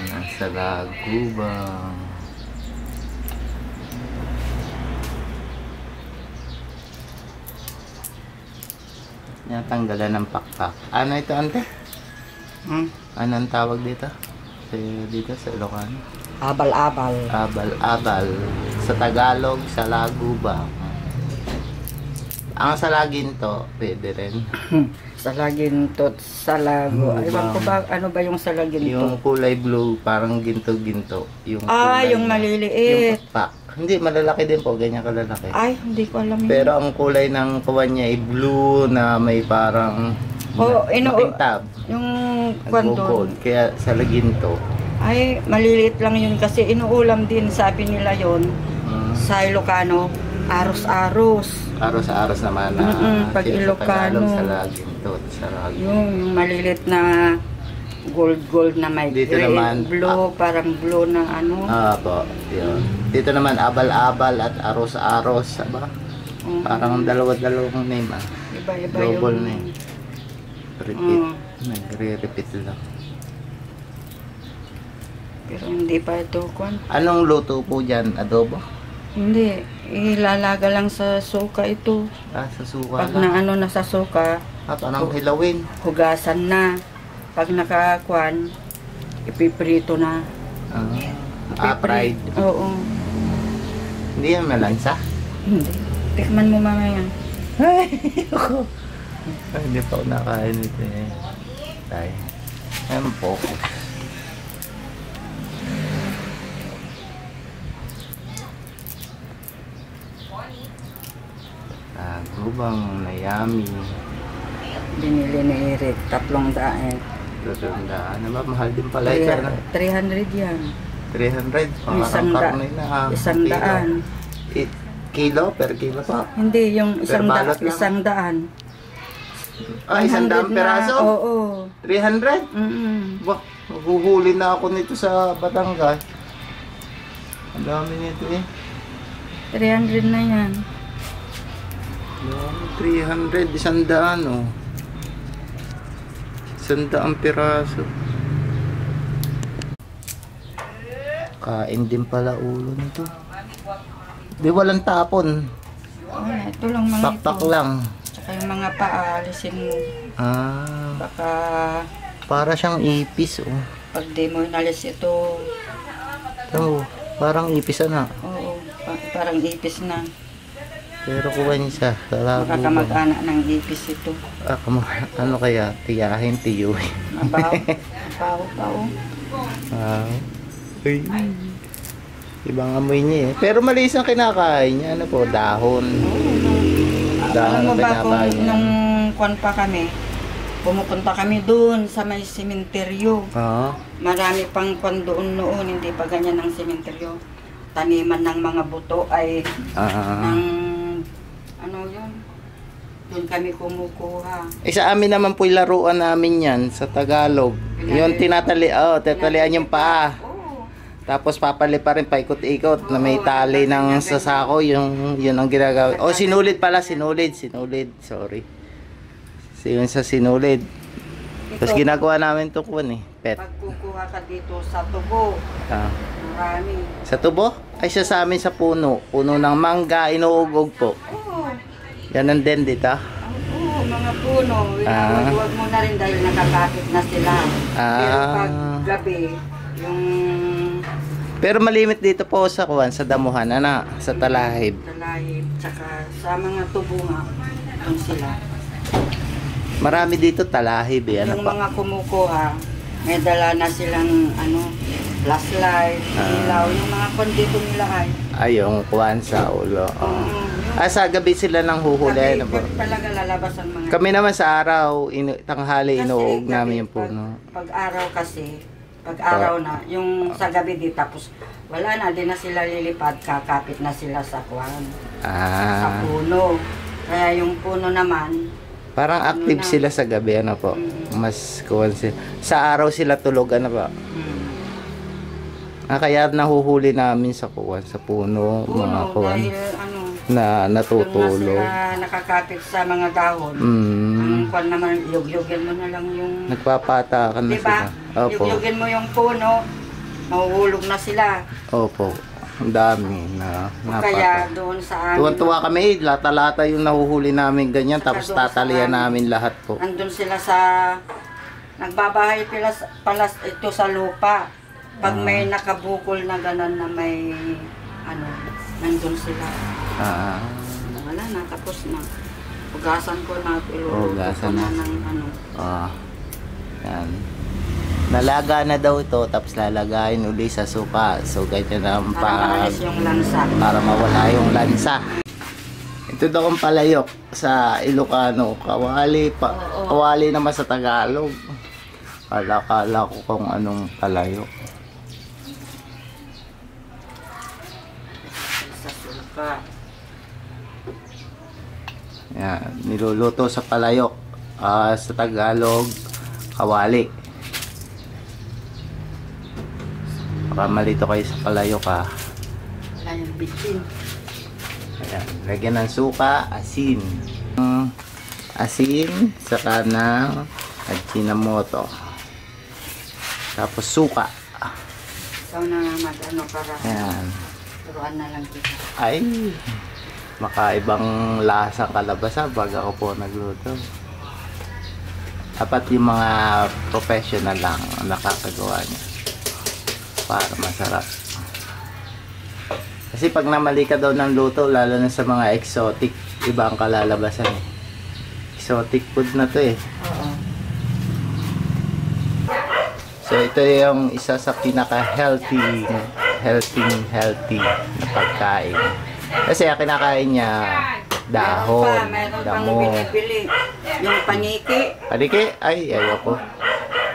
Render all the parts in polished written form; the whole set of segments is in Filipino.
Nasa Lagubang. Yan, tanggalan ng pakpak. Ano ito, ante? Anong tawag dito? Dito sa Ilocano? Abal-abal. Abal-abal. Sa Tagalog, sa Lagubang. Ang salaginto, pwede rin. Salaginto, salago. Ewan ko ba, ano ba yung salaginto? Yung kulay blue, parang ginto-ginto. Yung yung maliliit. Yung pakpak. Hindi, malalaki din po. Ganyan kalalaki. Ay, hindi ko alam yun. Pero ang kulay ng kuwan niya ay blue na may parang makintab. Yung kwento. Kaya salaginto. Ay, maliliit lang yun kasi inuulam din, sabi nila yun. Sa Ilocano, aros-aros. Aros-aros naman na pag Ilocano. Salaginto. Yung maliliit na gold na may dito green, naman, blue, parang blue na ano. Po, yun. Dito naman, abal-abal at aros-aros. Parang dalawa-dalawang name. Iba-iba global yung name. Repeat. Nagre-repeat lang. Pero hindi pa ito kwan. Anong luto po dyan? Adobo? Hindi. Ilalaga lang sa suka ito. Sa suka Pag lang? na ano na sa suka, Parang hilawin. hugasan na. Pag nakakwan, ipiprito na. Fried. Oo. Hindi yan malansa? Hindi. Tikman mo mamaya. Ay, ako. Hindi pa ako nakain ito eh. Tayo. Ayan po. Lagubang na yummy. Binili ni Eric, 300. Ano ba? Mahal din pala ito. 300 yan. 300? Isang daan. Kilo? Per kilo pa? Hindi, yung isang daan. Isang daang peraso? Oo. 300? Wah, mahuhuli na ako nito sa Batangas. Ang dami nito eh. 300 na yan. 300, 100 oh. 100 piraso. Kain din pala ulo nito. Di walang tapon. Ito lang mga Pakpak ito. lang. Tsaka yung mga paalisin mo. Baka para siyang ipis oh. pag di mo inalis ito. Parang ipis na. Oo, parang ipis na. Pero kuwan siya sa Lagubang. Makakamag-anak ng ipis ito. Ano kaya? Tiyahin, tiyuhin. Mabaho. Uy. Ibang amoy niya eh. Pero maliis ang kinakain niya. Ano po? Dahon. Dahon Alam mo ang ba kung kinakain niya. nung kwan pa kami, pumupunta kami doon sa may sementeryo. Marami pang kwan doon noon, hindi pa ganyan ang sementeryo. Taniman ng mga buto ay ng ano yun? Doon kami kumukuha. Sa amin naman po laruan namin yan sa Tagalog. Yung tatalian yung paa. Tapos papali pa rin paikot-ikot na may tali ng sasako, yun ang ginagawa. Sinulid pala, sinulid. Sorry. Yun sa sinulid. Tapos ginagawa namin ito pet. Pag kukuha ka dito sa tubo, marami. Sa tubo? Ay siya sa amin sa puno. Puno ng mangga, inuugog po. Yan ang din dito. Oo, mga puno. Huwag mo na rin dahil nakakapit na sila. Pero pag gabi, yung... Pero malimit dito po sa damuhan, sa talahib. Talahib, tsaka sa mga tubo nga, doon sila. Marami dito talahib eh. Yung mga kumukuha, may dala na silang flashlight, ilaw, yung mga kondito nila ay. Yung kuwan sa ulo. Sa gabi sila nang huhuli. Gabi talaga lalabas ang mga... Kami naman sa araw, tanghali inuog namin yung puno. Pag araw kasi, pag araw na, yung sa gabi di tapos wala na, di na sila lilipad, kakapit na sila sa kuwan. Sa puno. Kaya yung puno naman, parang active sila sa gabi, po. Mas kuwan sila. Sa araw sila tulog, po. Kaya nahuhuli namin sa kuwan, sa puno, mga kuwan. Na natutulog. Doon na sila nakakapit sa mga dahon. Ang kuwan naman, yugyugin mo na lang yung... Nagpapatakan na diba? sila. Opo. Yugyugin mo yung puno, mahuhulog na sila. Opo. Ang dami na Kaya doon sa amin. Tuwan-tuwa kami, lata-lata yung nahuhuli namin ganyan, Saka tapos doon sa tatalian amin. namin lahat po. Nandun sila sa, nagbabahay pala ito sa lupa. Pag may nakabukol na ganan na may, nandun sila. Wala na, tapos na. Hugasan ko na, iluluto ko na ng Yan. Nalaga na daw ito, tapos lalagayin uli sa suka. So, ganyan ang para maalis yung lansa. Para mawala yung lansa. Ito daw ang palayok sa Ilocano. Kawali naman sa Tagalog. Kala ko kung anong palayok. Sa suka. Yan, niluluto sa palayok. Sa Tagalog, kawali. Baka malito kayo sa palayok Wala yung bitin. Ayan, lagyan ng suka, asin. Asin, saka ng Ajinomoto. Tapos suka. Ikaw na para Ayan. turuan na lang kita. Ay, makaibang lasa kalabasa pag ako po nagluto. Dapat yung mga professional lang ang nakakagawa niya para masarap. Kasi pag namali ka daw ng luto, lalo na sa mga exotic, iba ang kalalabasan eh. Exotic food na to eh. Oo. So ito yung isa sa pinaka-healthy na pagkain. Kasi ang kinakain niya dahon, meron damo. pang binibili. Yung paniki. Paniki? Ay, ayoko.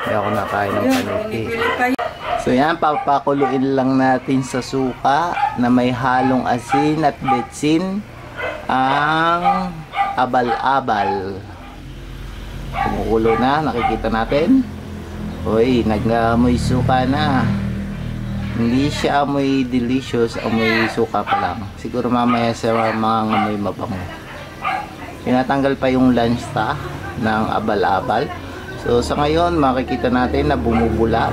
Ayoko nakain ng Yun, paniki. binibili pa yun. So yan, papakuluin lang natin sa suka na may halong asin at betsin ang abal-abal. Kumukulo na, nakikita natin. Uy, nag-amoy suka na. Hindi siya amoy delicious, amoy suka pa lang. Siguro mamaya sa mga amoy mabango. Tinatanggal pa yung lansta ng abal-abal. So sa ngayon, makikita natin na bumubula.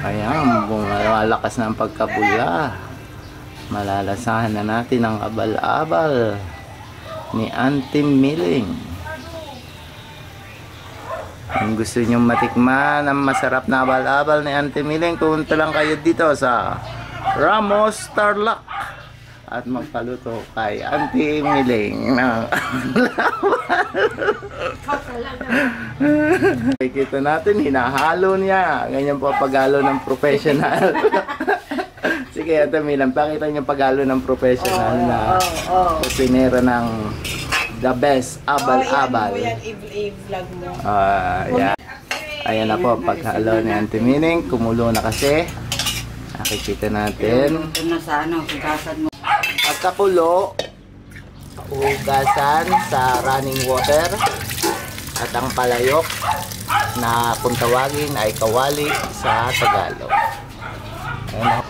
Ayan, lumalakas na ang pagkabula. Malalasahan na natin ang abal-abal ni Auntie Miling. Kung gusto nyong matikman ang masarap na abal-abal ni Auntie Miling, pumunta lang kayo dito sa Ramos Tarlac at magpaluto kay Auntie Miling ng kita natin, hinahalo niya. Ganyan po paghalo ng professional. Sige, Auntie Miling, pakita niyo paghalo ng professional na kusinera ng the best abal-abal. I-vlog mo. Yeah. Ayan na po, paghalo ni Auntie Miling, kumulo na kasi. Nakikita natin. Ito na sa hugasan mo. Pagkakulo, hugasan sa running water at ang palayok na kung tawagin ay kawali sa Tagalog. Ayan.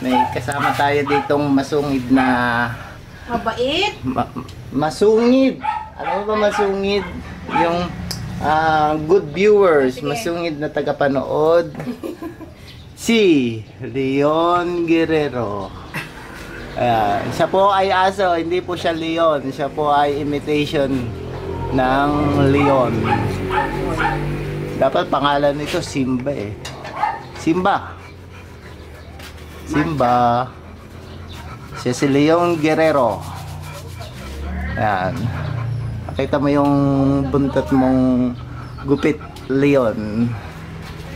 May kasama tayo ditong masungid na Mabait? masungid. Ano ba masungid? Yung good viewers, masungid na tagapanood. Si Leon Guerrero. Siya po ay aso, hindi po siya leon. Siya po ay imitation ng leon. Dapat pangalan nito Simba eh. Simba. Siya si Leon Guerrero. Ayan. Nakita mo yung buntot mong gupit leon.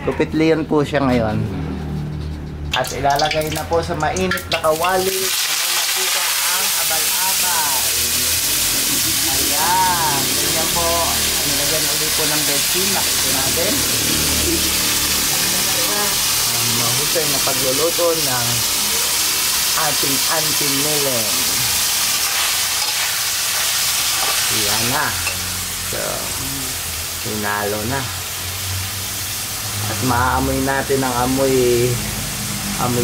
Gupit leon po siya ngayon. At ilalagay na po sa mainit na kawali na makita ang abal-abal. Ayan. Ganyan po. Nilagyan ulit po ng betsin. Nakita natin. Ang mahusay na pagluluto ng ating Auntie Miling. Ayan na. So, hinalo na. At maaamoy natin ang amoy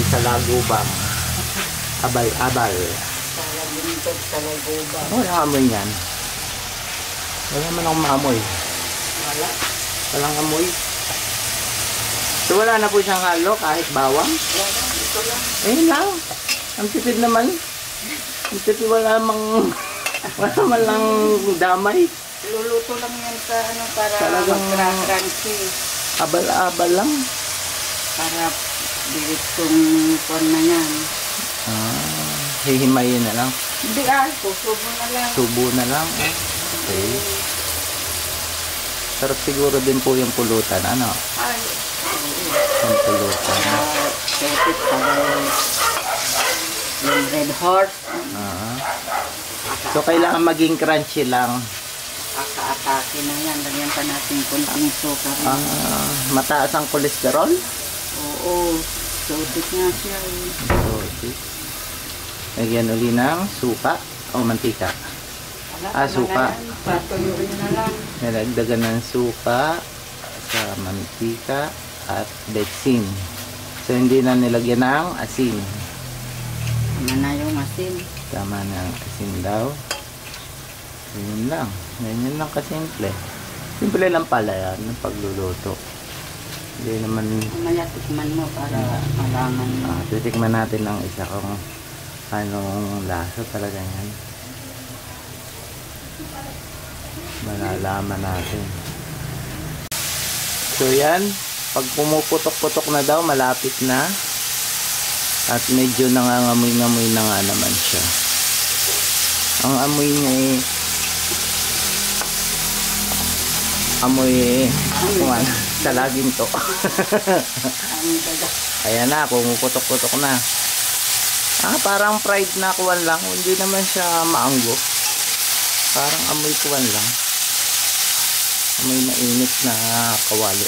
sa lagubang. Abal-abal. Salagintog sa lagubang. Wala amoy yan. Wala man akong maamoy. Wala. Walang amoy. So wala na po siyang halo kahit bawang? Wala, ito lang. Ayun lang. Ang tipid naman. Ang tipid, wala mang... Wala man lang damay. Luluto lang yan sa ano para Talagang- mag-crunchy. Abal-abal lang. Para direktong kon na yan. Hihimayin na lang. Hindi susubo na lang. Subo na lang. Okay. Sarap siguro din po yung pulutan. Ano? Ay, Yung pulutan. sepit pa yung red horse. Ah. So, kailangan maging crunchy lang. Aka-atake na yan. Lagyan pa natin kunting suka. Mataas ang kolesterol. Oo. Sotik nga siya. So, okay. Lagyan uli ng suka o mantika. Wala, Suka. na yan. Patuyuin na lang. Nilagdagan ng suka sa mantika at betsin. So, hindi na nilagyan ng asin. Ano na yung asin? Tama na ang asin daw. Yun lang. Ganyan lang kasimple. Simple lang pala yan ng pagluluto. Hindi naman... Mamaya tikman mo para malaman mo. Titikman natin ng isa kung anong lasa talaga yan. Malalaman natin. So yan, pag pumuputok-putok na daw, malapit na. At medyo nangangamoy-ngamoy na nga naman siya. Ang amoy niya amoy kung ano, sa laging to. Ayan na, pumuputok-putok na. Parang fried na kuwan lang. Hindi naman siya maanggo. Parang amoy kuwan lang. Amoy mainit na kawali.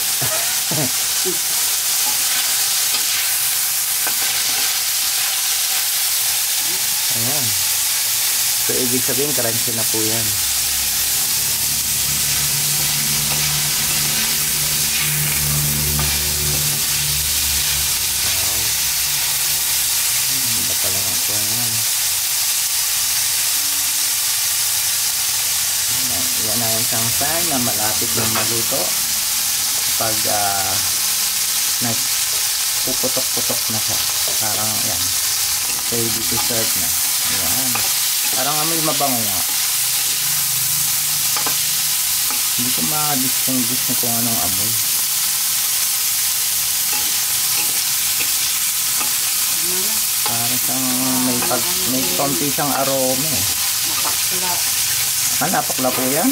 Ayan. So, ibig sabihin, crunchy na po yan. Hindi pa lang ang kuha yan. Yan na yung isang sign na malapit ng maluto. Pag nagpuputok-putok na siya. Parang yan. Ready to serve na. Ayan. Parang amoy mabango nga. Hindi ko ma-distinguish na kung anong amoy. Parang siyang may konti siyang aroma eh. Napakla. Napakla po yan?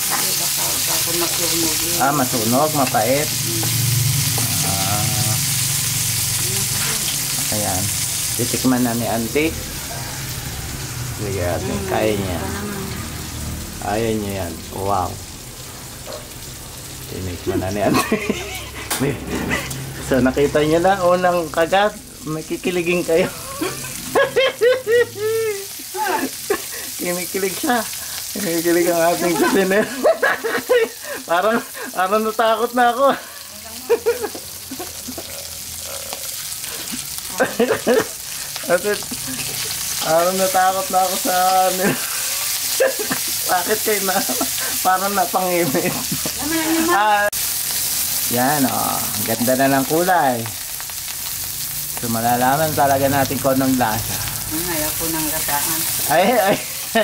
Bago masunog yun. Masunog, mapait. Ayan. Titikman na ni Auntie. Sige natin, kaya niya. Ayaw niya yan. Wow. Tinikman na ni Auntie. So, nakita niyo na, unang kagat, makikiligin kayo. Kinikilig siya. Kinikilig ang ating kusiner. parang natakot na ako. Parang natakot na ako sa bakit kayo na parang napangimit. Yan ang ganda na ng kulay. So malalaman talaga natin kung anong lasa. Ayaw ko ng lasaan.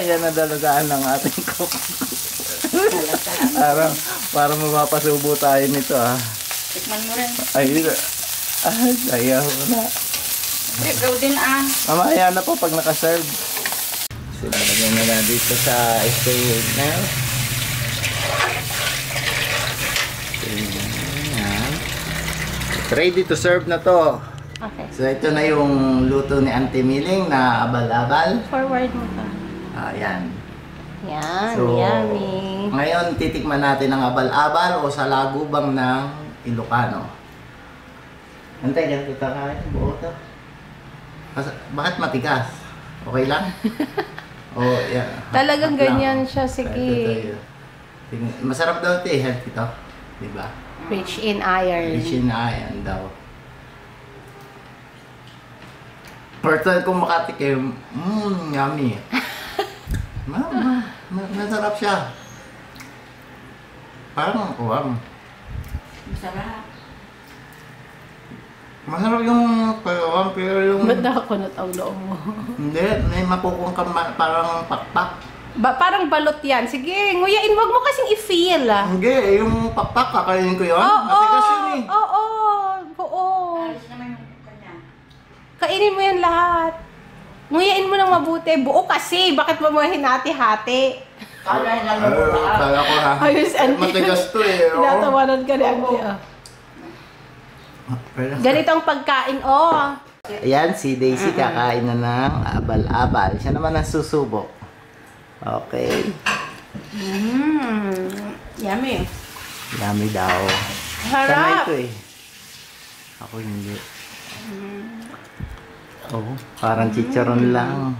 Yan ang dalagaan ng ating cook. Parang mapapasubo tayo nito Tikman mo rin. Ayaw na. Ikaw din Mamaya na po pag nakaserve. Sinalagyan na lang dito sa stage na. Ready to serve na to. Okay. So ito na yung luto ni Auntie Miling na abal-abal. Forward mo ka. Yan. Yan, So, yummy. ngayon titikman natin ang abal-abal o sa lagubang ng Ilocano. Antay, ganito kain. Buo to. Bakit matigas? Okay lang? Yan. Talagang Hot lang. ganyan siya, sige. Masarap daw ito healthy to. Diba? Rich in iron. Rich in iron daw. First time kong makatikim, yummy. Masarap siya. Parang Masarap. Masarap yung kalawan, pero yung... Ba't nakakunot ang loob mo? Hindi, may makukuha ka parang pakpak. Parang balot yan. Sige, nguyain. Wag mo kasing i-feel. Hindi, yung pakpak, kakainin ko yun. Oo, Matigas yun eh. oo, oo. Alis naman yung kanya. Kainin mo yan lahat. Nguyain mo ng mabuti. Buo kasi. Bakit mo hinati-hati? Kala lang yung Kala ko ha. Ayos, Auntie. Matigas to eh. oo. Tinatawanan ka ni Auntie. Ganito ang pagkain, oh. Ayan, si Daisy kakain na ng abal-abal. Siya naman ang susubok. Okay. Yummy. Yummy daw. Harap. Sanay ito eh. Ako hindi. Oh, parang chicharon lang.